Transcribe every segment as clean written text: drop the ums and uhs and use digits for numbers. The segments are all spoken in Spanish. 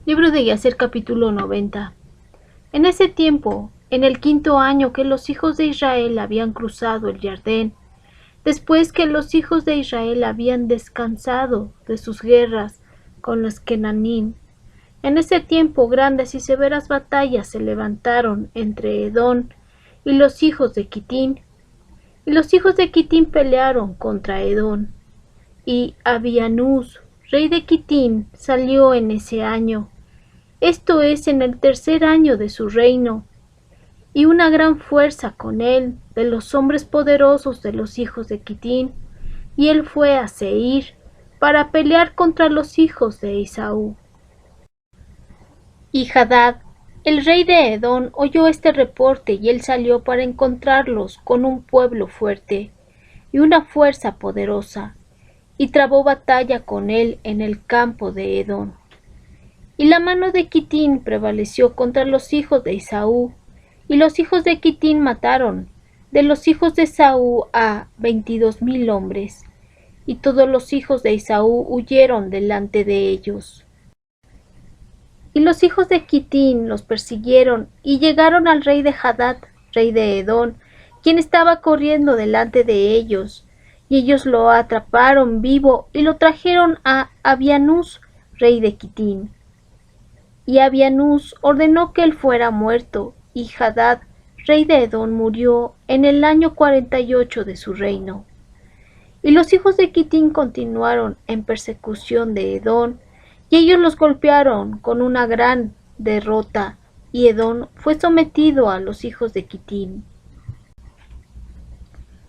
Libro de Yacer capítulo 90. En ese tiempo, en el 5.º año que los hijos de Israel habían cruzado el Jordán, después que los hijos de Israel habían descansado de sus guerras con los Kenanín, en ese tiempo grandes y severas batallas se levantaron entre Edom y los hijos de Quitín, y los hijos de Quitín pelearon contra Edom, y Abianús, rey de Quitín, salió en ese año, esto es en el 3.er año de su reino, y una gran fuerza con él de los hombres poderosos de los hijos de Quitín, y él fue a Seir para pelear contra los hijos de Esaú. Y Hadad, el rey de Edom, oyó este reporte, y él salió para encontrarlos con un pueblo fuerte y una fuerza poderosa, y trabó batalla con él en el campo de Edom. Y la mano de Quitín prevaleció contra los hijos de Esaú, y los hijos de Quitín mataron de los hijos de Esaú a 22.000 hombres, y todos los hijos de Esaú huyeron delante de ellos. Y los hijos de Quitín los persiguieron, y llegaron al rey de Hadad, rey de Edom, quien estaba corriendo delante de ellos, y ellos lo atraparon vivo y lo trajeron a Abianús, rey de Quitín. Y Abianús ordenó que él fuera muerto, y Hadad, rey de Edom, murió en el año 48 de su reino. Y los hijos de Quitín continuaron en persecución de Edom, y ellos los golpearon con una gran derrota, y Edom fue sometido a los hijos de Quitín.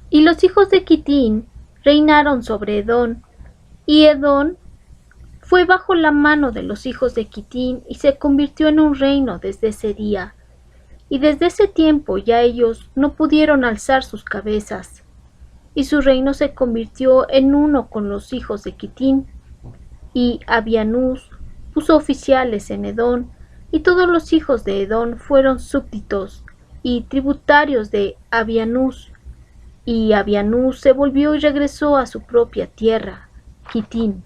Y los hijos de Quitín reinaron sobre Edom, y Edom fue bajo la mano de los hijos de Quitín y se convirtió en un reino desde ese día. Y desde ese tiempo ya ellos no pudieron alzar sus cabezas, y su reino se convirtió en uno con los hijos de Quitín. Y Abianús puso oficiales en Edom, y todos los hijos de Edom fueron súbditos y tributarios de Abianús. Y Abianús se volvió y regresó a su propia tierra, Quitín.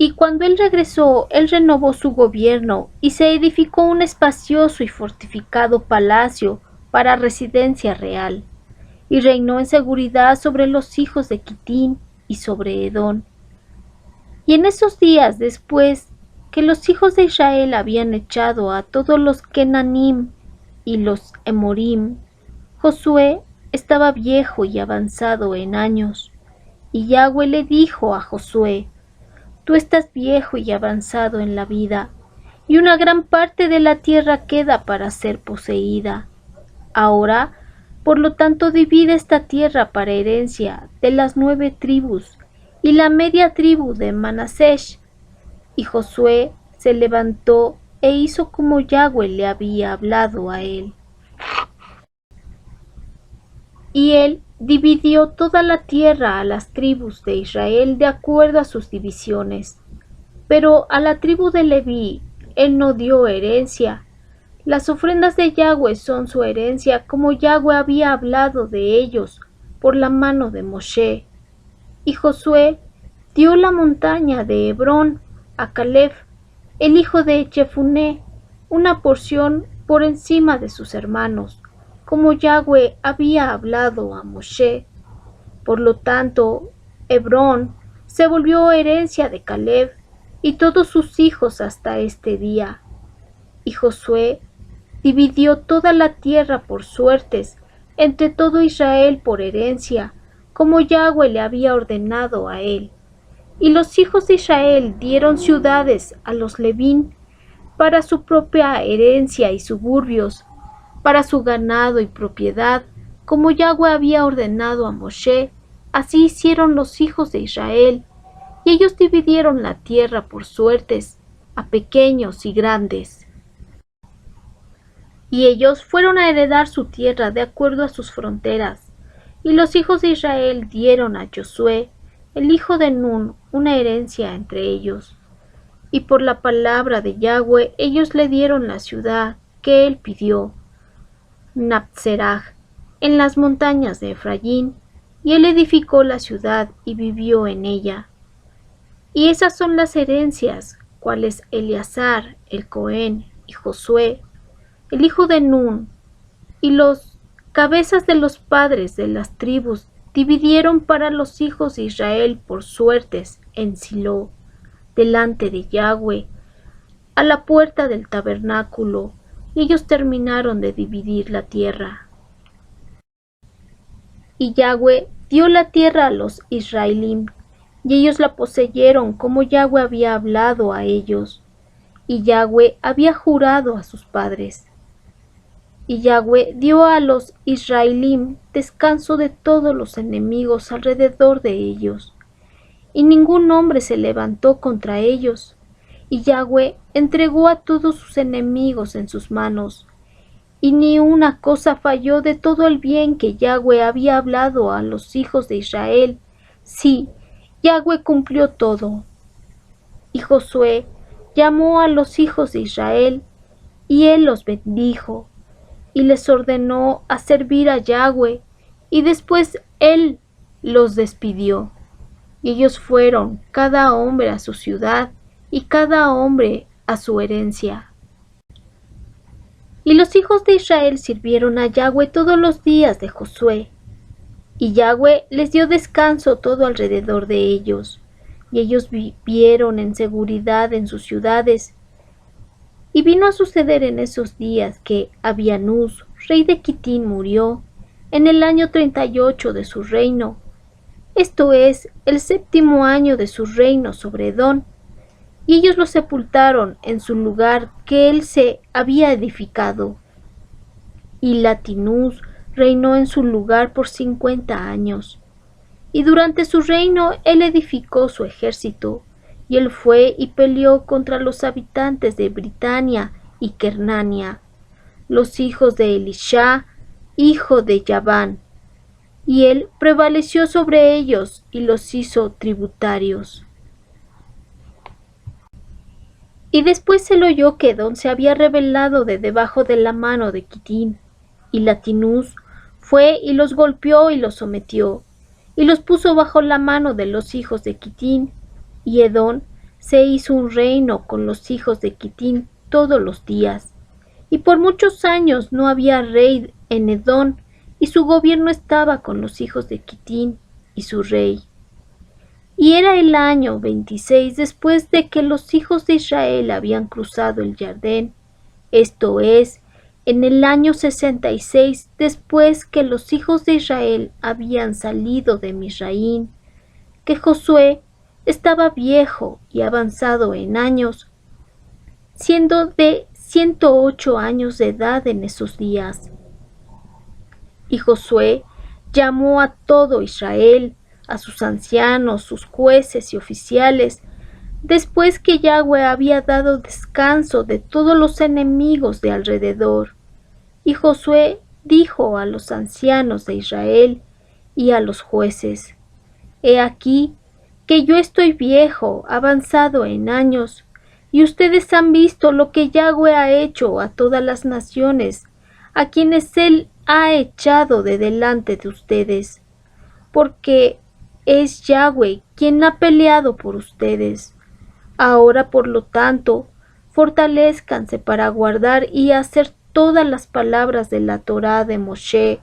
Y cuando él regresó, él renovó su gobierno y se edificó un espacioso y fortificado palacio para residencia real, y reinó en seguridad sobre los hijos de Quitín y sobre Edom. Y en esos días, después que los hijos de Israel habían echado a todos los Kenanim y los Emorim, Josué estaba viejo y avanzado en años, y Yahweh le dijo a Josué: Tú estás viejo y avanzado en la vida, y una gran parte de la tierra queda para ser poseída. Ahora, por lo tanto, divide esta tierra para herencia de las 9 tribus y la media tribu de Manasés. Y Josué se levantó e hizo como Yahweh le había hablado a él. Y él dividió toda la tierra a las tribus de Israel de acuerdo a sus divisiones. Pero a la tribu de Leví él no dio herencia. Las ofrendas de Yahweh son su herencia, como Yahweh había hablado de ellos por la mano de Moshe. Y Josué dio la montaña de Hebrón a Caleb, el hijo de Jefuné, una porción por encima de sus hermanos, como Yahweh había hablado a Moshe. Por lo tanto, Hebrón se volvió herencia de Caleb y todos sus hijos hasta este día. Y Josué dividió toda la tierra por suertes entre todo Israel por herencia, como Yahweh le había ordenado a él. Y los hijos de Israel dieron ciudades a los Levín para su propia herencia y suburbios, para su ganado y propiedad, como Yahweh había ordenado a Moshe. Así hicieron los hijos de Israel, y ellos dividieron la tierra por suertes, a pequeños y grandes. Y ellos fueron a heredar su tierra de acuerdo a sus fronteras. Y los hijos de Israel dieron a Josué, el hijo de Nun, una herencia entre ellos. Y por la palabra de Yahweh ellos le dieron la ciudad que él pidió, Napseraj, en las montañas de Efraín, y él edificó la ciudad y vivió en ella. Y esas son las herencias cuales Eleazar, el Cohen, y Josué, el hijo de Nun, y los cabezas de los padres de las tribus dividieron para los hijos de Israel por suertes en Silo, delante de Yahweh, a la puerta del tabernáculo, y ellos terminaron de dividir la tierra. Y Yahweh dio la tierra a los israelíes, y ellos la poseyeron como Yahweh había hablado a ellos, y Yahweh había jurado a sus padres. Y Yahweh dio a los israelíes descanso de todos los enemigos alrededor de ellos, y ningún hombre se levantó contra ellos, y Yahweh entregó a todos sus enemigos en sus manos, y ni una cosa falló de todo el bien que Yahweh había hablado a los hijos de Israel. Sí, Yahweh cumplió todo. Y Josué llamó a los hijos de Israel, y él los bendijo, y les ordenó a servir a Yahweh, y después él los despidió. Y ellos fueron, cada hombre a su ciudad, y cada hombre a su herencia. Y los hijos de Israel sirvieron a Yahweh todos los días de Josué, y Yahweh les dio descanso todo alrededor de ellos, y ellos vivieron en seguridad en sus ciudades. Y vino a suceder en esos días que Abianús, rey de Quitín, murió en el año 38 de su reino, esto es, el 7º año de su reino sobre Edom, y ellos lo sepultaron en su lugar que él se había edificado. Y Latinus reinó en su lugar por 50 años. Y durante su reino él edificó su ejército, y él fue y peleó contra los habitantes de Britania y Kernania, los hijos de Elisha, hijo de Yabán, y él prevaleció sobre ellos y los hizo tributarios. Y después él oyó que Edom se había rebelado de debajo de la mano de Quitín, y Latinus fue y los golpeó y los sometió, y los puso bajo la mano de los hijos de Quitín, y Edom se hizo un reino con los hijos de Quitín todos los días. Y por muchos años no había rey en Edom, y su gobierno estaba con los hijos de Quitín y su rey. Y era el año 26 después de que los hijos de Israel habían cruzado el Jordán, esto es, en el año 66 después que los hijos de Israel habían salido de Misraín, que Josué estaba viejo y avanzado en años, siendo de 108 años de edad en esos días. Y Josué llamó a todo Israel, a sus ancianos, sus jueces y oficiales, después que Yahweh había dado descanso de todos los enemigos de alrededor. Y Josué dijo a los ancianos de Israel y a los jueces: He aquí que yo estoy viejo, avanzado en años, y ustedes han visto lo que Yahweh ha hecho a todas las naciones, a quienes él ha echado de delante de ustedes, porque es Yahweh quien ha peleado por ustedes. Ahora, por lo tanto, fortalézcanse para guardar y hacer todas las palabras de la Torá de Moshe,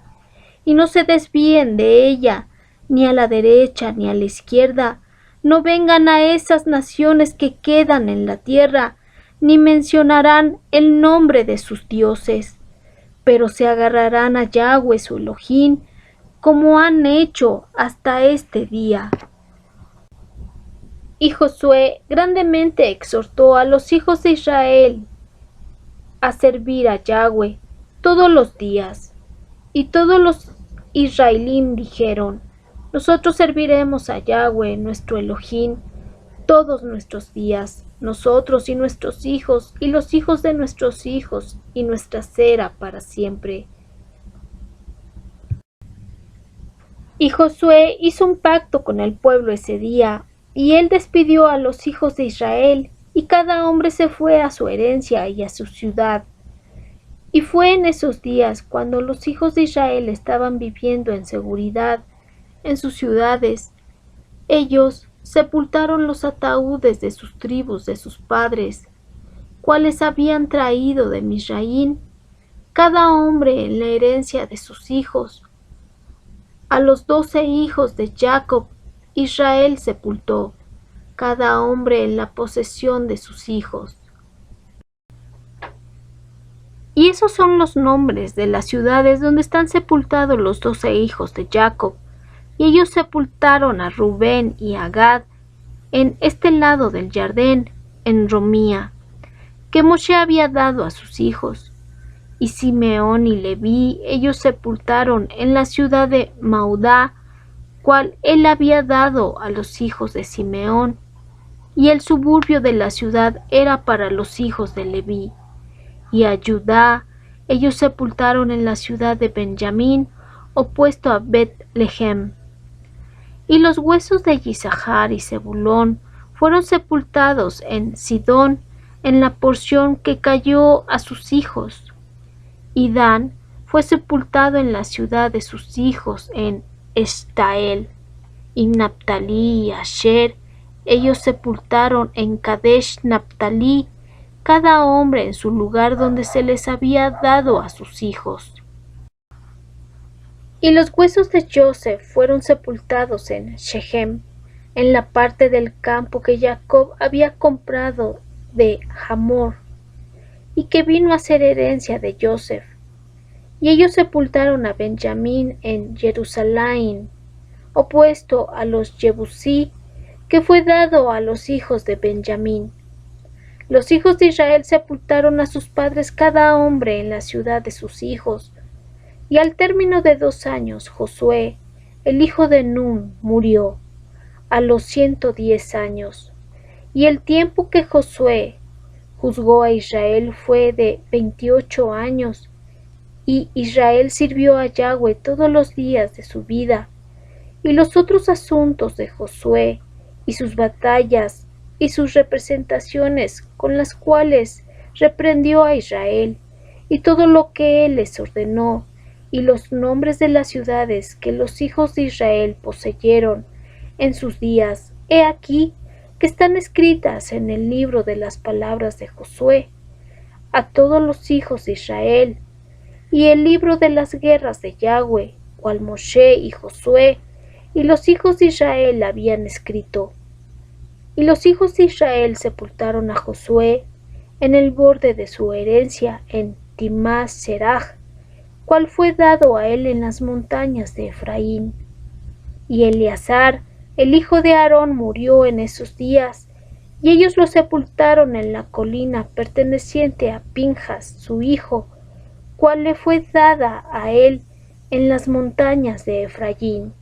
y no se desvíen de ella, ni a la derecha ni a la izquierda. No vengan a esas naciones que quedan en la tierra, ni mencionarán el nombre de sus dioses, pero se agarrarán a Yahweh su Elohim, como han hecho hasta este día. Y Josué grandemente exhortó a los hijos de Israel a servir a Yahweh todos los días. Y todos los israelíes dijeron: Nosotros serviremos a Yahweh nuestro Elohim todos nuestros días, nosotros y nuestros hijos, y los hijos de nuestros hijos, y nuestra cera para siempre. Y Josué hizo un pacto con el pueblo ese día, y él despidió a los hijos de Israel, y cada hombre se fue a su herencia y a su ciudad. Y fue en esos días cuando los hijos de Israel estaban viviendo en seguridad en sus ciudades. Ellos sepultaron los ataúdes de sus tribus, de sus padres, cuales habían traído de Misraín, cada hombre en la herencia de sus hijos. A los 12 hijos de Jacob, Israel sepultó, cada hombre en la posesión de sus hijos. Y esos son los nombres de las ciudades donde están sepultados los 12 hijos de Jacob. Y ellos sepultaron a Rubén y a Gad en este lado del Jardín, en Romía, que Moshe había dado a sus hijos. Y Simeón y Leví ellos sepultaron en la ciudad de Maudá, cual él había dado a los hijos de Simeón. Y el suburbio de la ciudad era para los hijos de Leví. Y a Judá ellos sepultaron en la ciudad de Benjamín, opuesto a Bet-Lehem. Y los huesos de Isachar y Zebulón fueron sepultados en Sidón, en la porción que cayó a sus hijos. Y Dan fue sepultado en la ciudad de sus hijos, en Estael. Y Naptalí y Asher ellos sepultaron en Kadesh Naptalí, cada hombre en su lugar donde se les había dado a sus hijos. Y los huesos de Joseph fueron sepultados en Shechem, en la parte del campo que Jacob había comprado de Hamor, y que vino a ser herencia de Joseph. Y ellos sepultaron a Benjamín en Jerusalén, opuesto a los Jebusí, que fue dado a los hijos de Benjamín. Los hijos de Israel sepultaron a sus padres cada hombre en la ciudad de sus hijos. Y al término de 2 años, Josué, el hijo de Nun, murió, a los 110 años. Y el tiempo que Josué juzgó a Israel fue de 28 años. Y Israel sirvió a Yahweh todos los días de su vida. Y los otros asuntos de Josué, y sus batallas, y sus representaciones con las cuales reprendió a Israel, y todo lo que él les ordenó, y los nombres de las ciudades que los hijos de Israel poseyeron en sus días, he aquí que están escritas en el libro de las palabras de Josué, a todos los hijos de Israel, y el libro de las guerras de Yahweh, cual Moshe y Josué y los hijos de Israel habían escrito. Y los hijos de Israel sepultaron a Josué en el borde de su herencia en Timás Serach, cual fue dado a él en las montañas de Efraín. Y Eleazar, el hijo de Aarón, murió en esos días, y ellos lo sepultaron en la colina perteneciente a Pinjas, su hijo, cual le fue dada a él en las montañas de Efraín.